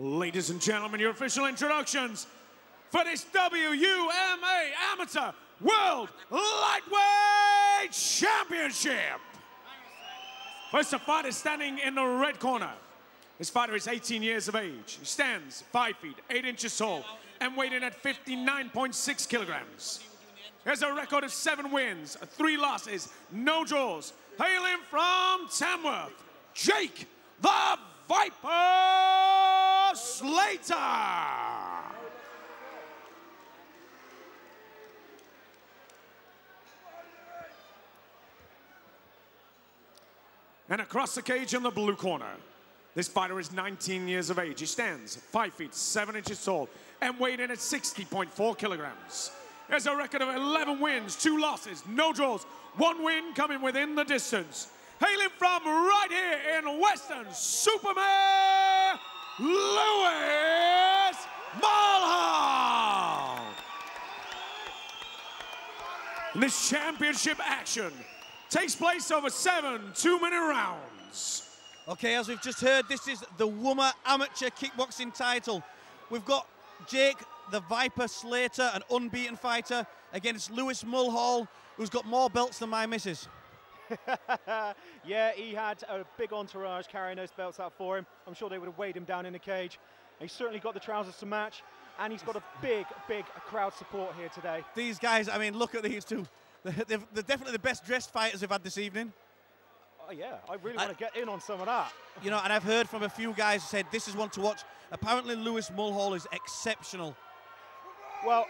Ladies and gentlemen, your official introductions for this WUMA Amateur World Lightweight Championship. First, the fighter standing in the red corner. This fighter is 18 years of age. He stands 5 feet 8 inches tall and weighed in at 59.6 kilograms. He has a record of 7 wins, 3 losses, no draws. Hailing from Tamworth, Jake the Viper Slater. And across the cage in the blue corner, this fighter is 19 years of age. He stands 5 feet 7 inches tall and weighed in at 60.4 kilograms. He has a record of 11 wins, 2 losses, no draws, 1 win coming within the distance. Hailing from right here in Western Superman, Lewis Mulhull. This championship action takes place over 7 2-minute rounds. Okay, as we've just heard, this is the WUMA Amateur Kickboxing title. We've got Jake the Viper Slater, an unbeaten fighter, against Lewis Mulhull, who's got more belts than my missus. Yeah, he had a big entourage carrying those belts out for him. I'm sure they would have weighed him down in the cage. He's certainly got the trousers to match, and he's got a big crowd support here today. These guys, I mean, look at these two. They're definitely the best dressed fighters we've had this evening. Oh yeah, I really want to get in on some of that. You know, and I've heard from a few guys who said this is one to watch. Apparently Lewis Mulhull is exceptional. Well,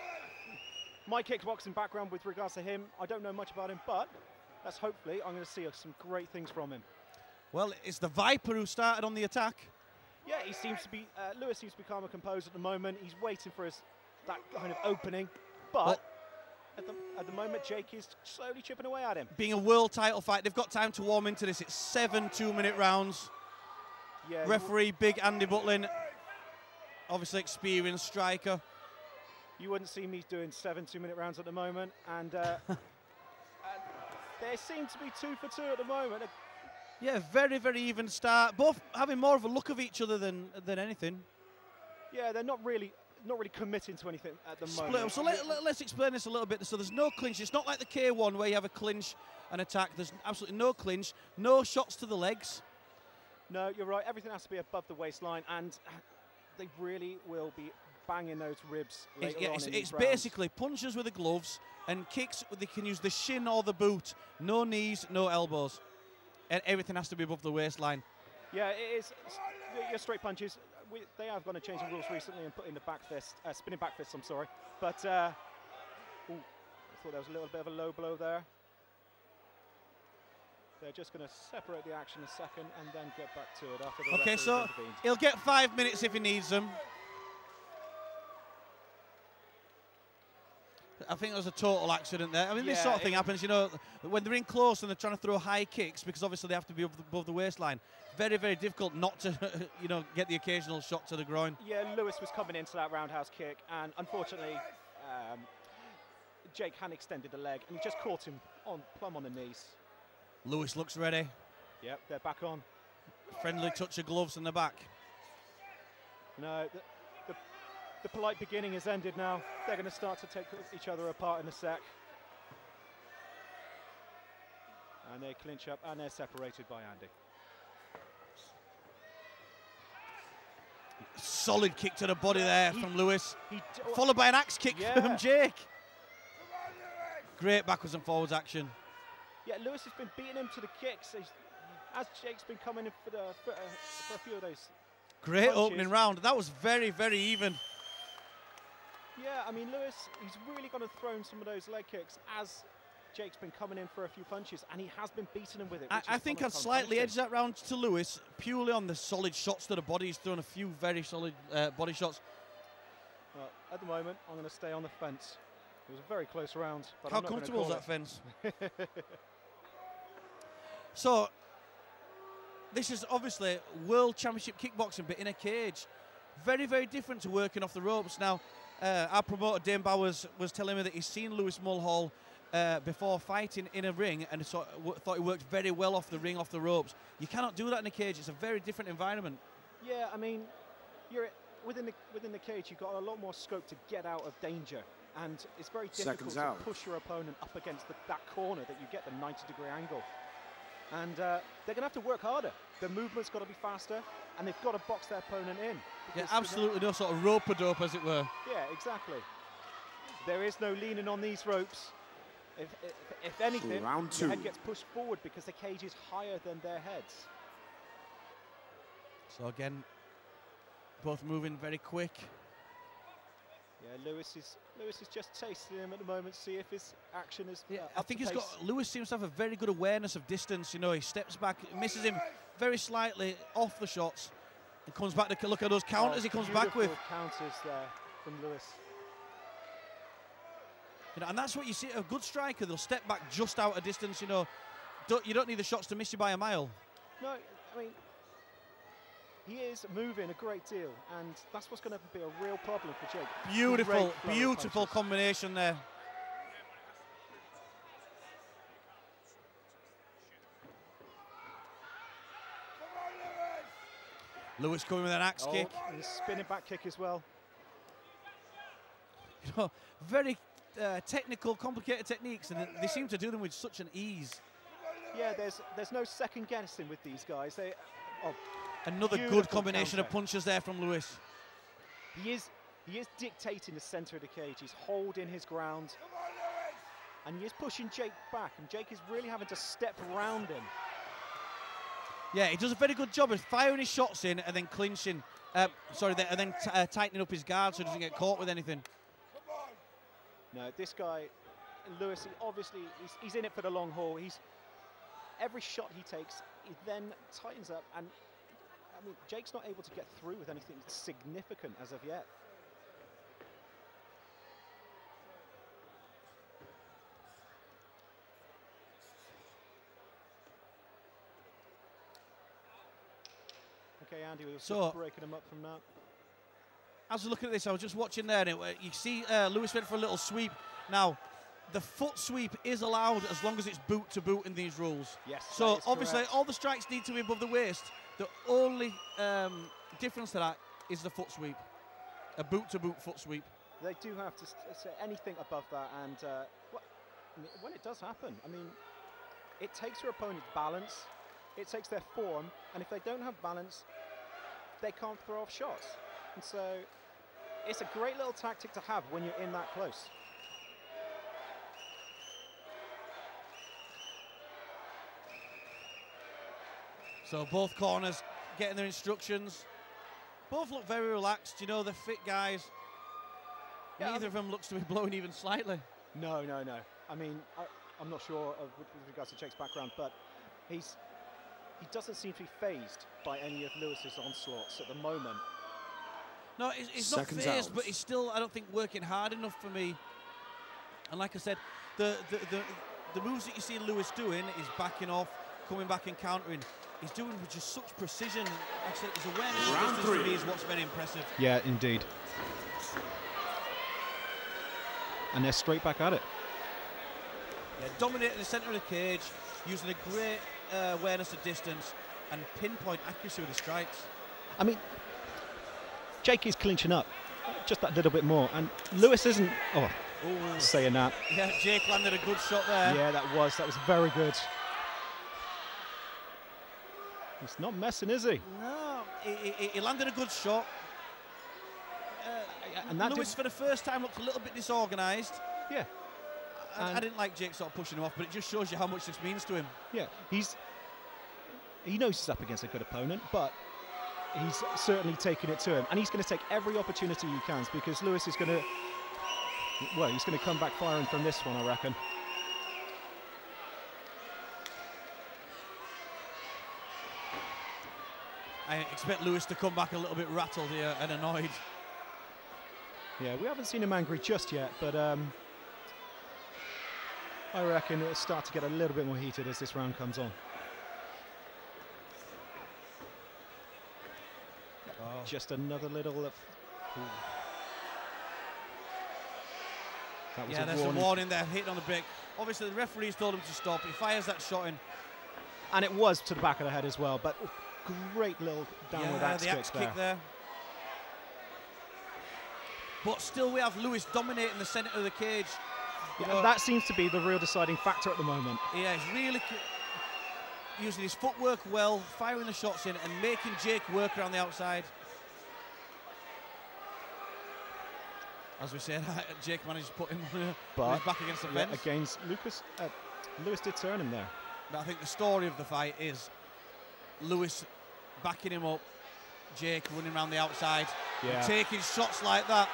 my kickboxing background with regards to him, I don't know much about him, but that's hopefully I'm going to see some great things from him. Well, it's the Viper who started on the attack. Yeah, he seems to be, Lewis seems to be calm and composed at the moment. He's waiting for that kind of opening, but well, at the moment, Jake is slowly chipping away at him. Being a world title fight, they've got time to warm into this. It's 7 2-minute rounds. Yeah, referee, big Andy Butlin, obviously experienced striker. You wouldn't see me doing 7 2-minute rounds at the moment, and they seem to be 2 for 2 at the moment. Yeah, very even start. Both having more of a look of each other than anything. Yeah, they're not really committing to anything at the moment. So let's explain this a little bit. So there's no clinch. It's not like the K1 where you have a clinch and attack. There's absolutely no clinch, no shots to the legs. No, you're right. Everything has to be above the waistline, and they really will be banging those ribs later on in these rounds. It's basically punches with the gloves and kicks. They can use the shin or the boot. No knees, no elbows. And everything has to be above the waistline. Yeah, it is. Your straight punches. They have gone to change the rules recently and put in the back fist, spinning back fist, I'm sorry. But, ooh, I thought there was a little bit of a low blow there. They're just going to separate the action a second and then get back to it after the Okay, so he'll get 5 minutes if he needs them. I think there was a total accident there. I mean, this sort of thing happens, you know, when they're in close and they're trying to throw high kicks, because obviously they have to be above the waistline. Very difficult not to, you know, get the occasional shot to the groin. Yeah, Lewis was coming into that roundhouse kick, and unfortunately, Jake hadn't extended the leg, and he just caught him plumb on the knees. Lewis looks ready. Yep, they're back on. Friendly touch of gloves in the back. No, the polite beginning has ended now. They're going to start to take each other apart in a sec. And they clinch up, and they're separated by Andy. Solid kick to the body there from Lewis, followed by an axe kick from Jake. Great backwards and forwards action. Yeah, Lewis has been beating him to the kicks as Jake's been coming in for a few of those. Great punches. opening round. That was very even. Yeah, I mean, Lewis, he's really going to throw in some of those leg kicks as Jake's been coming in for a few punches, and he has been beating him with it. I think I'd slightly edge that round to Lewis, purely on the solid shots to the body. He's thrown a few very solid body shots. Well, at the moment, I'm going to stay on the fence. It was a very close round. But How I'm not comfortable is gonna that fence? So, this is obviously World Championship Kickboxing, but in a cage. Very different to working off the ropes. Now, our promoter, Dane Bowers, was telling me that he's seen Lewis Mulhull before fighting in a ring and thought he worked very well off the ring, off the ropes. You cannot do that in a cage. It's a very different environment. Yeah, I mean, within the cage, you've got a lot more scope to get out of danger, and it's very difficult to push your opponent up against that corner that you get the 90-degree angle. And they're going to have to work harder. Their movement's got to be faster, and they've got to box their opponent in. Yeah, absolutely no sort of rope-a-dope, as it were. Yeah, exactly. There is no leaning on these ropes. If anything, your head gets pushed forward because the cage is higher than their heads. So again, both moving very quick. Yeah, Lewis is just tasting him at the moment, see if his action is. Yeah, I think Lewis seems to have a very good awareness of distance. You know, he steps back, misses him very slightly off the shots, and comes back to look at those counters he comes back with. Counters there from Lewis. You know, and that's what you see. A good striker, they'll step back just out of distance. You know, you don't need the shots to miss you by a mile. No, I mean, he is moving a great deal, and that's what's going to be a real problem for Jake. Beautiful, beautiful combination there. Lewis coming with an axe kick. And a spinning back kick as well. You know, very technical, complicated techniques, and they seem to do them with such an ease. Yeah, there's no second guessing with these guys. Another good combination of punches there from Lewis. He is dictating the centre of the cage. He's holding his ground, and he is pushing Jake back, and Jake is really having to step around him. Yeah, he does a very good job of firing his shots in and then clinching. And then tightening up his guard so he doesn't get caught with anything. No, this guy, Lewis, he's in it for the long haul. Every shot he takes, he then tightens up, and I mean, Jake's not able to get through with anything significant as of yet. Okay, Andy, we're breaking him up from that. As I was looking at this, I was just watching there, and you see Lewis went for a little sweep. Now, the foot sweep is allowed as long as it's boot to boot in these rules. Yes. So obviously, all the strikes need to be above the waist. The only difference to that is the foot sweep, a boot to boot foot sweep. They do have to say anything above that, and when it does happen, I mean, it takes your opponent's balance, it takes their form, and if they don't have balance, they can't throw off shots. And so it's a great little tactic to have when you're in that close. So both corners getting their instructions. Both look very relaxed. You know, they're fit guys. Yeah, neither of them looks to be blowing even slightly. No. I mean, I'm not sure with regards to Jake's background, but he doesn't seem to be fazed by any of Lewis's onslaughts at the moment. No, he's not fazed, but he's still, I don't think, working hard enough for me. And like I said, the moves that you see Lewis doing is backing off, coming back and countering. He's doing with just such precision. Like I said, his awareness of distance to me is what's very impressive. Yeah, indeed. And they're straight back at it. Yeah, dominating the centre of the cage, using a great awareness of distance and pinpoint accuracy with the strikes. I mean, Jake is clinching up just that little bit more, and Lewis isn't. Oh, saying that. Yeah, Jake landed a good shot there. Yeah, that was very good. He's not messing, is he? No, he landed a good shot. And that Lewis, for the first time, looked a little bit disorganised. Yeah. I didn't like Jake sort of pushing him off, but it just shows you how much this means to him. Yeah, he knows he's up against a good opponent, but he's certainly taking it to him, and he's going to take every opportunity he can, because Lewis is going to, well, he's going to come back firing from this one, I reckon. I expect Lewis to come back a little bit rattled here and annoyed. Yeah, we haven't seen him angry just yet, but I reckon it'll start to get a little bit more heated as this round comes on. Oh. Just another little... That was there's a warning there, hitting on the brake. Obviously, the referee's told him to stop. He fires that shot in. And it was to the back of the head as well, but great little downward axe kick there. but still we have Lewis dominating the centre of the cage. Yeah, that seems to be the real deciding factor at the moment. Yeah, he's really using his footwork well, firing the shots in and making Jake work around the outside. As we said, Jake managed to put him back against the fence. Against Lucas, Lewis did turn him there. But I think the story of the fight is Lewis backing him up, Jake running around the outside, and taking shots like that.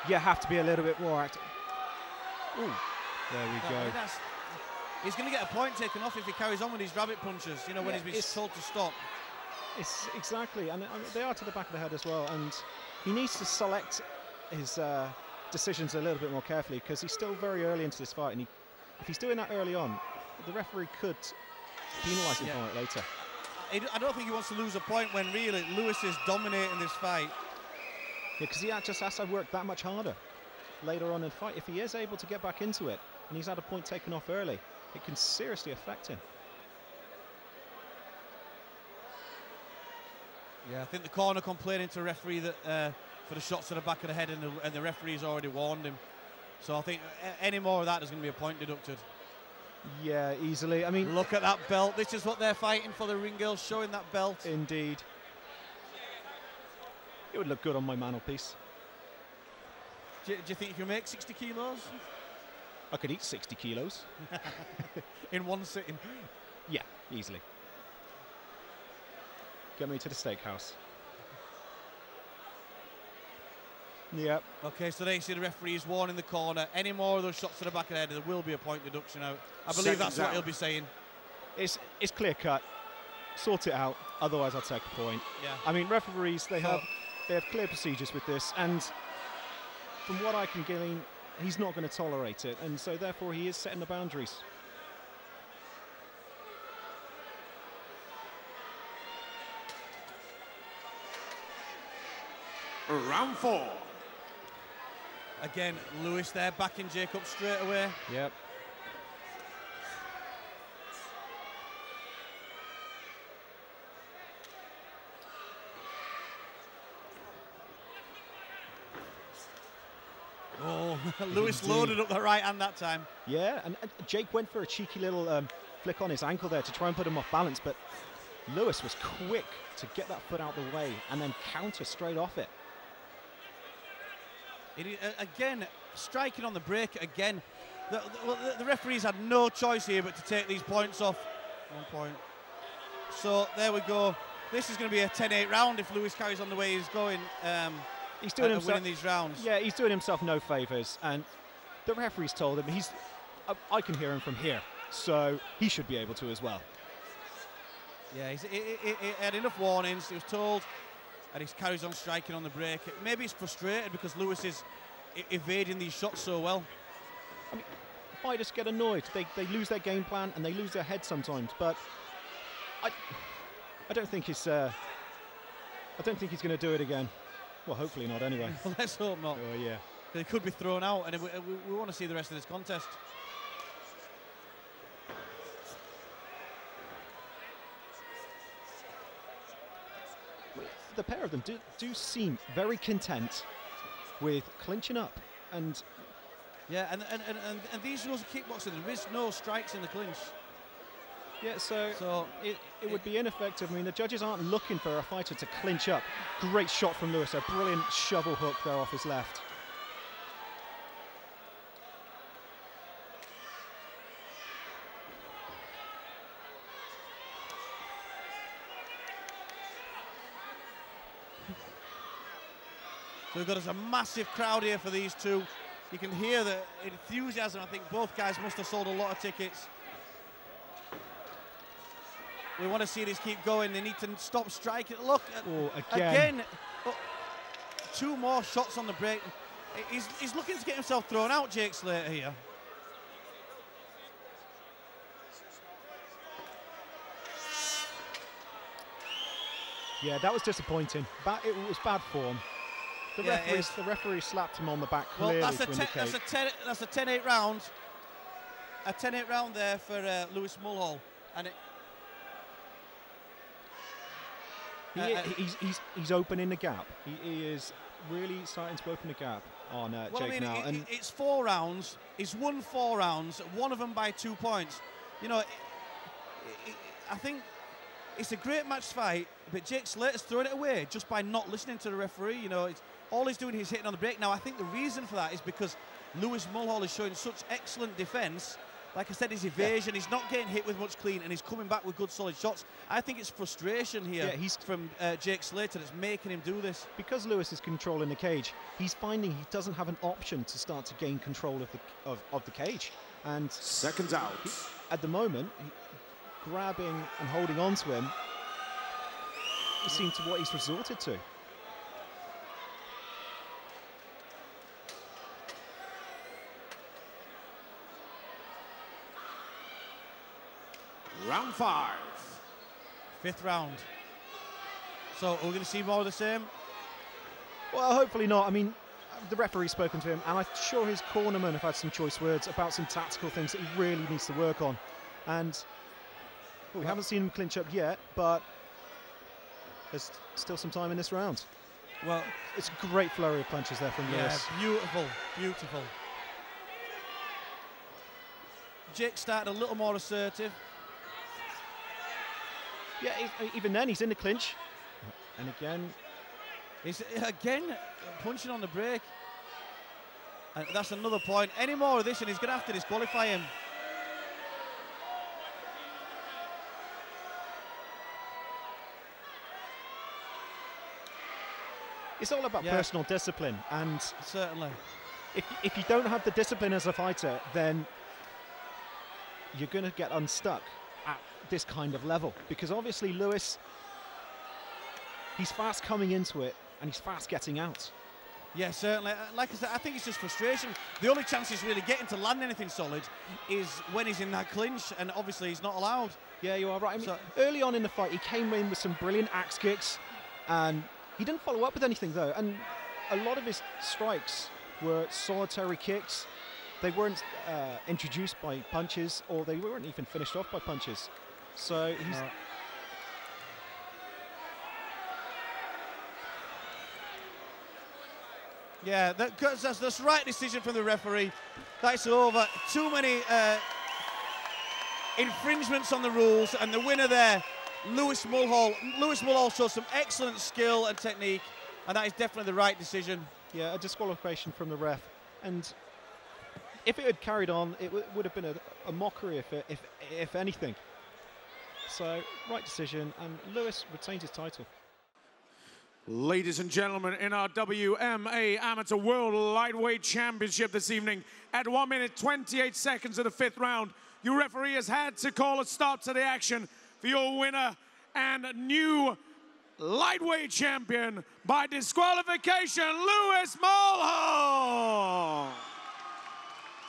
You have to be a little bit more active. Ooh, there we go. He's going to get a point taken off if he carries on with his rabbit punches, you know, when he's been told to stop. It's exactly, and they are to the back of the head as well, and he needs to select his decisions a little bit more carefully because he's still very early into this fight, and if he's doing that early on, the referee could penalise him for it later. I don't think he wants to lose a point when really Lewis is dominating this fight. Yeah, because he just has to work that much harder later on in the fight. If he is able to get back into it and he's had a point taken off early, it can seriously affect him. Yeah, I think the corner complaining to the referee that for the shots to the back of the head, and the referee's already warned him. So I think any more of that is going to be a point deducted. Yeah, easily. I mean, look at that belt. This is what they're fighting for, the ring girls, showing that belt. Indeed. It would look good on my mantelpiece. Do you think you can make 60 kilos? I could eat 60 kilos. In one sitting? Yeah, easily. Get me to the steakhouse. Yep. Okay, so there you see the referee's warning the corner. Any more of those shots to the back of the head, there will be a point deduction out. I believe that's what he'll be saying. It's clear cut. Sort it out. Otherwise, I'll take a point. Yeah. I mean, referees, they have clear procedures with this, and from what I can glean, he's not going to tolerate it, and so therefore he is setting the boundaries. Round 4. Again, Lewis there, backing Jacob straight away. Yep. Oh, Lewis loaded up the right hand that time. Yeah, and Jake went for a cheeky little flick on his ankle there to try and put him off balance, but Lewis was quick to get that foot out the way and then counter straight off it. Again, striking on the break again. The referees had no choice here but to take these points off. 1 point. So there we go. This is going to be a 10-8 round if Lewis carries on the way he's going. He's doing himself winning these rounds. Yeah, he's doing himself no favours, and the referees told him I can hear him from here, so he should be able to as well. Yeah, he had enough warnings. He was told. And he carries on striking on the break. Maybe he's frustrated because Lewis is evading these shots so well. I mean, fighters get annoyed. They lose their game plan and they lose their head sometimes. But I don't think he's going to do it again. Well, hopefully not. Anyway. Let's hope not. Oh yeah. He could be thrown out, and we want to see the rest of this contest. The pair of them do seem very content with clinching up, and yeah, and these rules of kickboxing, there is no strikes in the clinch. Yeah, so it would be ineffective. I mean, the judges aren't looking for a fighter to clinch up. Great shot from Lewis, a brilliant shovel hook there off his left. So we've got a massive crowd here for these two. You can hear the enthusiasm. I think both guys must have sold a lot of tickets. We want to see this keep going. They need to stop striking. Look, again. Oh, 2 more shots on the break. He's looking to get himself thrown out, Jake Slater here. Yeah, that was disappointing. It was bad form. The referee slapped him on the back clearly. Well, that's a 10-8 round. A 10-8 round there for Lewis Mulhull, and he's opening the gap. He is really starting to open a gap on well, Jake I mean, now. And it's 4 rounds. He's won 4 rounds, one of them by 2 points. You know, I think it's a great match fight, but Jake Slater's throwing it away just by not listening to the referee. You know, all he's doing is hitting on the break. Now, I think the reason for that is because Lewis Mulhull is showing such excellent defence. Like I said, his evasion, he's not getting hit with much clean, and he's coming back with good solid shots. I think it's frustration here from Jake Slater that's making him do this. Because Lewis is controlling the cage, he's finding he doesn't have an option to start to gain control of the cage. And seconds out. At the moment, grabbing and holding on to him, you seem to what he's resorted to. Round 5. 5th round. So we're going to see more of the same? Well, hopefully not. I mean, the referee's spoken to him, and I'm sure his cornermen have had some choice words about some tactical things that he really needs to work on. And well, we haven't seen him clinch up yet, but there's still some time in this round. Well, it's a great flurry of punches there from Lewis. Beautiful, beautiful. Jake started a little more assertive. Yeah, even then he's in the clinch. And again, he's punching on the break. And that's another point. Any more of this and he's going to have to disqualify him. It's all about personal discipline, and certainly, if you don't have the discipline as a fighter, then you're going to get unstuck at this kind of level. Because obviously Lewis, he's fast coming into it, and he's fast getting out. Yeah, certainly. Like I said, I think it's just frustration. The only chance he's really getting to land anything solid is when he's in that clinch, and obviously he's not allowed. Yeah, you are right. I mean, early on in the fight, he came in with some brilliant axe kicks, and he didn't follow up with anything, though. And a lot of his strikes were solitary kicks. They weren't introduced by punches, or they weren't even finished off by punches. So he's... Yeah, that's the right decision from the referee. That's over. Too many infringements on the rules, and the winner there, Lewis Mulhull. Lewis Mulhull shows some excellent skill and technique, and that is definitely the right decision. Yeah, a disqualification from the ref. And if it had carried on, it would have been a mockery, if anything. So, right decision, and Lewis retains his title. Ladies and gentlemen, in our WMA Amateur World Lightweight Championship this evening, at 1 minute 28 seconds of the 5th round, your referee has had to call a stop to the action for your winner and new lightweight champion by disqualification, Lewis Mulhull.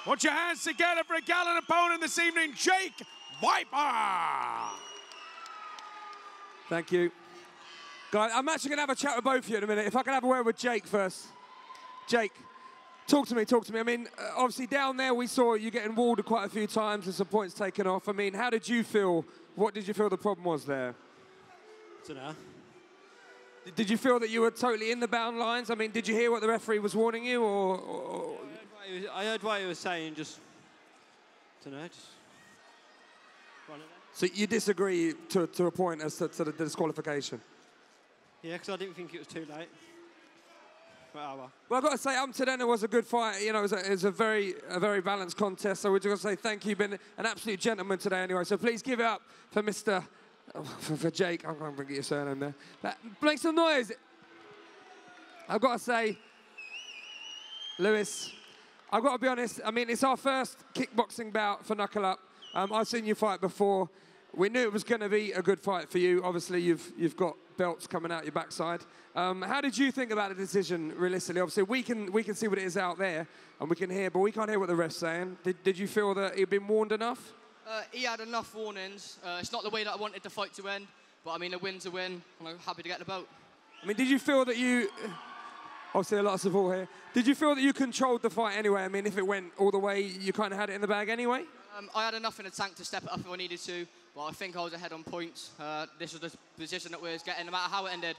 Put your hands together for a gallant opponent this evening, Jake Viper. Thank you. Guys, I'm actually going to have a chat with both of you in a minute. If I can have a word with Jake first. Jake, talk to me. I mean, obviously down there we saw you getting walled quite a few times and some points taken off. I mean, how did you feel? What did you feel the problem was there? I don't know. Did you feel that you were totally in the bound lines? I mean, did you hear what the referee was warning you, or? I heard what he was saying, just, I don't know, just run it there. So you disagree to a point as to the disqualification? Yeah, because I didn't think it was too late. Well, I've got to say, up to then it was a good fight. You know, it was a very balanced contest. So we're just going to say thank you. You've been an absolute gentleman today anyway. So please give it up for Mr. For Jake. I'm going to get your surname there. Make some noise. I've got to say, Lewis, I've got to be honest. I mean, it's our first kickboxing bout for Knuckle Up. I've seen you fight before. We knew it was going to be a good fight for you. Obviously, you've got belts coming out your backside. How did you think about the decision, realistically? Obviously, we can see what it is out there, and we can hear, but we can't hear what the ref's saying. Did you feel that he'd been warned enough? He had enough warnings. It's not the way that I wanted the fight to end, but I mean, a win's a win, and I'm happy to get the belt. I mean, did you feel that you... Obviously, a lot of support here. Did you feel that you controlled the fight anyway? I mean, if it went all the way, you kind of had it in the bag anyway? I had enough in the tank to step it up if I needed to, but I think I was ahead on points. This was the position that we was getting, no matter how it ended.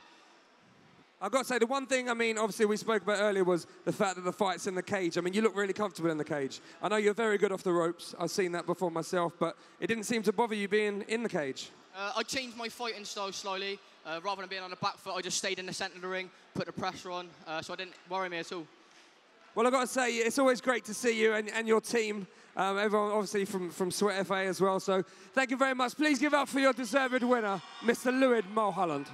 I've got to say, the one thing, I mean, obviously we spoke about earlier was the fact that the fight's in the cage. I mean, you look really comfortable in the cage. I know you're very good off the ropes. I've seen that before myself, but it didn't seem to bother you being in the cage. I changed my fighting style slightly. Rather than being on the back foot, I just stayed in the centre of the ring, put the pressure on, so it didn't worry me at all. Well, I've got to say, it's always great to see you and your team. Everyone, obviously, from Sweat FA as well. So thank you very much. Please give up for your deserved winner, Mr. Mulhull.